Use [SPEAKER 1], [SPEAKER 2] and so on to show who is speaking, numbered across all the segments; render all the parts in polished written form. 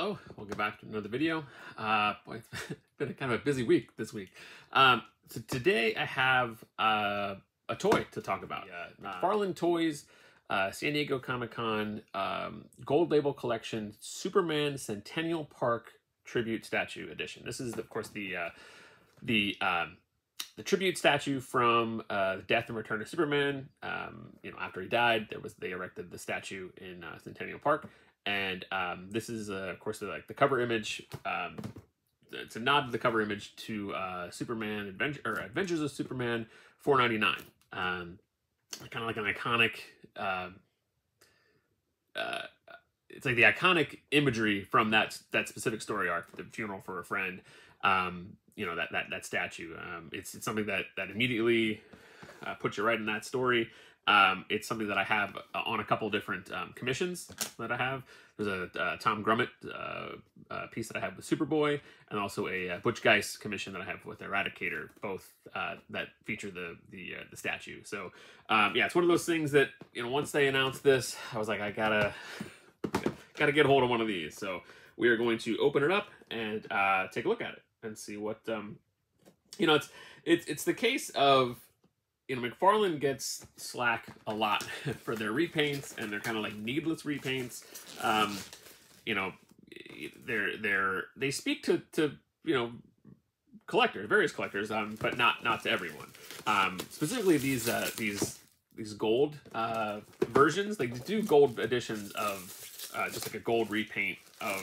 [SPEAKER 1] Hello, welcome back to another video. Boy, it's been kind of a busy week this week. So today I have a toy to talk about. McFarlane Toys, San Diego Comic-Con Gold Label Collection Superman Centennial Park Tribute Statue Edition. This is, of course, the tribute statue from the Death and Return of Superman. After he died, they erected the statue in Centennial Park. And this is, of course, the cover image. It's a nod to the cover image to Superman Adventures of Superman 499. Kind of like an iconic. It's like the iconic imagery from that specific story arc, the funeral for a friend. That statue. It's something that immediately puts you right in that story. It's something that I have on a couple different commissions that I have. There's a Tom Grummett piece that I have with Superboy, and also a Butch Geist commission that I have with Eradicator, both that feature the statue. So it's one of those things that once they announced this, I was like, I gotta get a hold of one of these. So we are going to open it up and take a look at it and see what it's the case of. McFarlane gets slack a lot for their repaints, and they're kind of like needless repaints. They speak to various collectors, but not to everyone. Specifically these gold versions. They do gold editions of just like a gold repaint of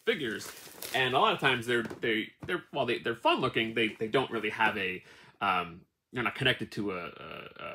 [SPEAKER 1] figures, and a lot of times they're fun looking. They don't really have a they're not connected to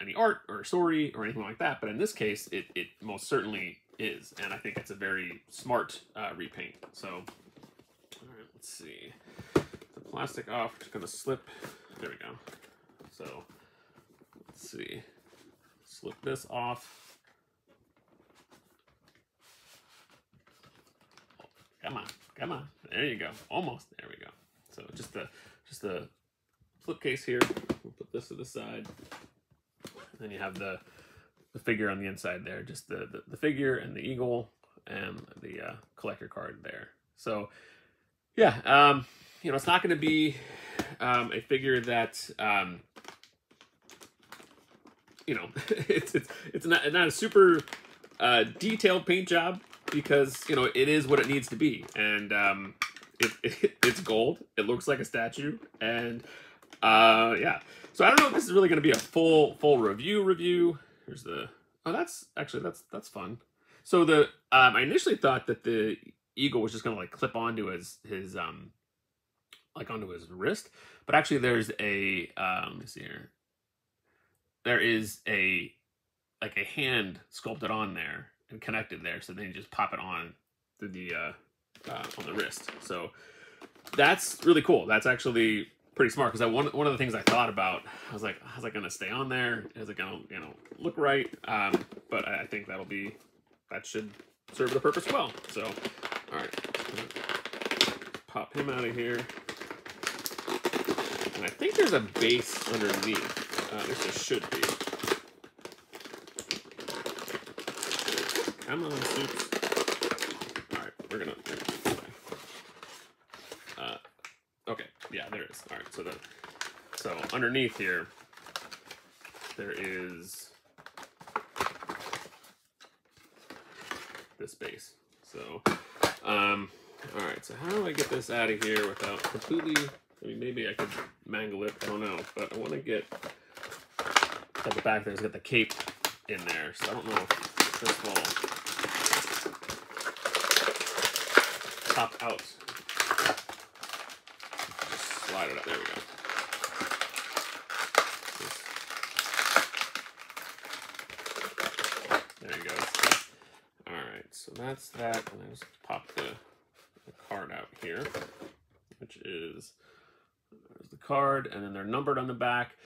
[SPEAKER 1] any art or a story or anything like that, but in this case, it most certainly is, and I think it's a very smart repaint. So, all right, let's see. The plastic off, just gonna slip. There we go. So, let's see. Slip this off. Come on. There you go. Almost. There we go. So just the flip case here. We'll put this to the side. And then you have the figure on the inside there. Just the figure and the eagle and the collector card there. So yeah, it's not going to be a figure that it's not a super detailed paint job, because it is what it needs to be, and it's gold. It looks like a statue, and so I don't know if this is really going to be a full review. Here's the that's fun. So I initially thought that the eagle was just going to like clip onto his onto his wrist, but actually there's a let me see here. There is a hand sculpted on there and connected there, so then you just pop it on through the on the wrist. So that's really cool. That's actually pretty smart, because one of the things I thought about, I was like, how's that gonna stay on there? Is it gonna look right? But I think that should serve the purpose well. So all right, pop him out of here, and I think there's a base underneath. At least there should be. Come on, Soups. All right, we're gonna okay, yeah, there it is. All right, so underneath here, there is this base. So, all right, so how do I get this out of here without completely, maybe I could mangle it, I don't know, but I want to get, at the back there's got the cape in there, so I don't know if this will pop out. Slide it up. There we go. There you go. All right, so that's that. And I just pop the card out here, which is there's the card, and then they're numbered on the back.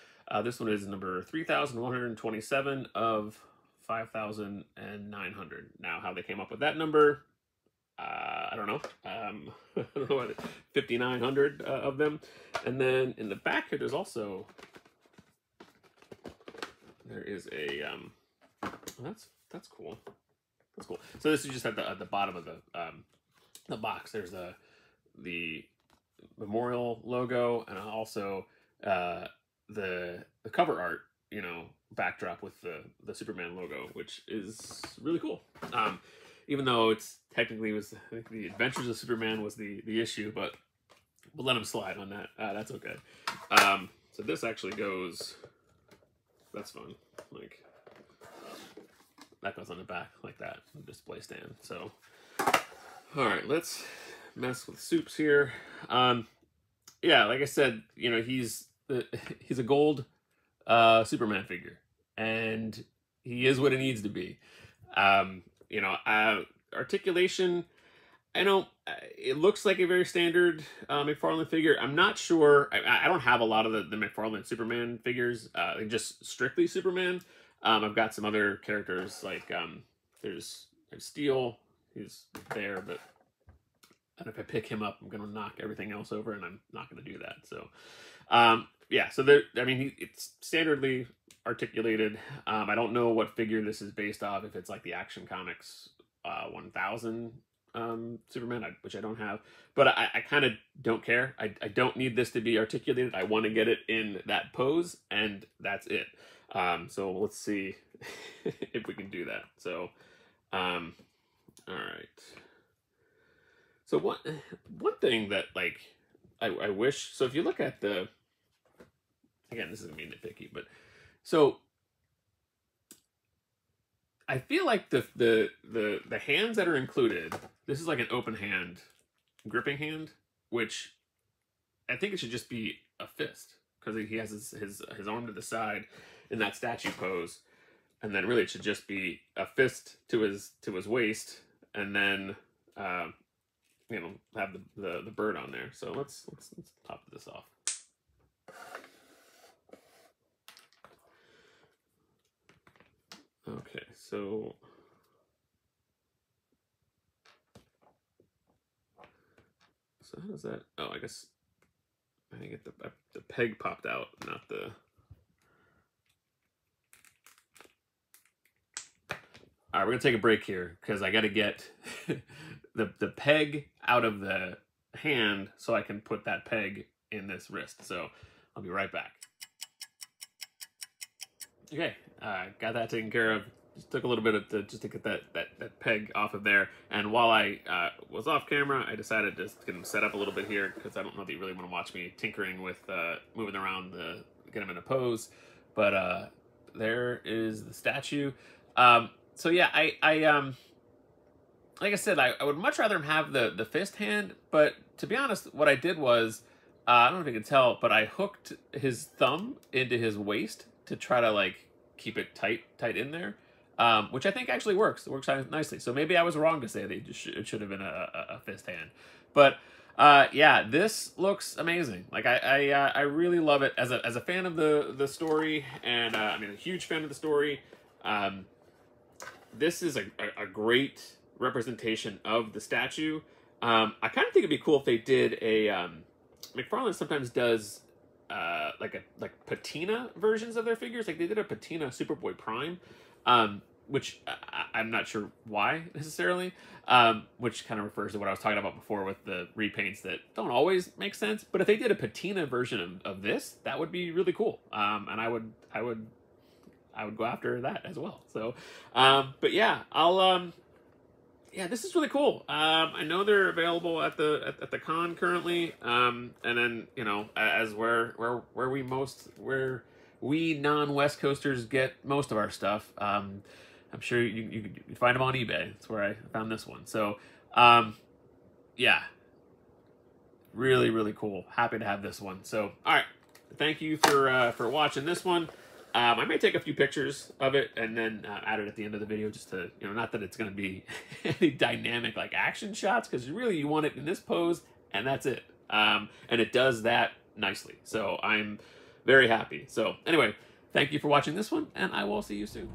[SPEAKER 1] This one is number 3,127 of 5,900. Now, how they came up with that number, I don't know. I don't know, 5,900 of them. And then in the back here, there's also, there is a, that's cool. That's cool. So this is just at the bottom of the the box, there's the memorial logo, and also the cover art, you know, backdrop with the Superman logo, which is really cool. Even though it's technically was, I think the Adventures of Superman was the issue, but we'll let him slide on that. That's okay. So this actually goes. That's fun. Like that goes on the back like that, display stand. So, all right, let's mess with Soups here. Yeah, like I said, you know, he's a gold Superman figure, and he is what it needs to be. You know, articulation, I know it looks like a very standard McFarlane figure. I'm not sure. I don't have a lot of the McFarlane Superman figures, just strictly Superman. I've got some other characters like there's Steel. He's there, but if I pick him up, I'm going to knock everything else over, and I'm not going to do that. So, yeah, so there, I mean, it's standardly articulated. I don't know what figure this is based off, if it's like the Action Comics 1000 Superman, which I don't have, but I kind of don't care. I don't need this to be articulated. I want to get it in that pose, and that's it. So let's see if we can do that. So, all right. So one thing that, like, I wish, so if you look at the, again, this isn't me nitpicky, but so I feel like the hands that are included, this is like an open hand, gripping hand, which I think it should just be a fist, because he has his arm to the side in that statue pose, and then really it should just be a fist to his waist, and then you know, have the bird on there. So let's top this off. Okay, so how does that? Oh, I guess I think the peg popped out, not the. All right, we're gonna take a break here because I got to get the peg out of the hand so I can put that peg in this wrist. So I'll be right back. Okay, got that taken care of. Just took a little bit of just to get that peg off of there. And while I was off camera, I decided to get him set up a little bit here, because I don't know that you really want to watch me tinkering with moving around get him in a pose. But there is the statue. So yeah, I like I said, I would much rather him have the fist hand, but to be honest, what I did was, I don't know if you can tell, but I hooked his thumb into his waist to try to, like, keep it tight in there, which I think actually works. It works nicely. So maybe I was wrong to say that it should have been a fist hand. But yeah, this looks amazing. Like, I really love it as a fan of the story, and I mean, a huge fan of the story. This is a great representation of the statue. I kind of think it'd be cool if they did a McFarlane sometimes does like patina versions of their figures. Like they did a patina Superboy Prime, which I'm not sure why necessarily, which kind of refers to what I was talking about before with the repaints that don't always make sense. But if they did a patina version of this, that would be really cool. And I would go after that as well. So, but yeah, yeah, this is really cool. I know they're available at the con currently, and then, you know, as where we non-West Coasters get most of our stuff. I'm sure you can find them on eBay. That's where I found this one. So, yeah, really cool. Happy to have this one. So, all right, thank you for watching this one. I may take a few pictures of it and then add it at the end of the video, just to, you know, not that it's going to be any dynamic like action shots, because really you want it in this pose and that's it. And it does that nicely. So I'm very happy. So anyway, thank you for watching this one, and I will see you soon.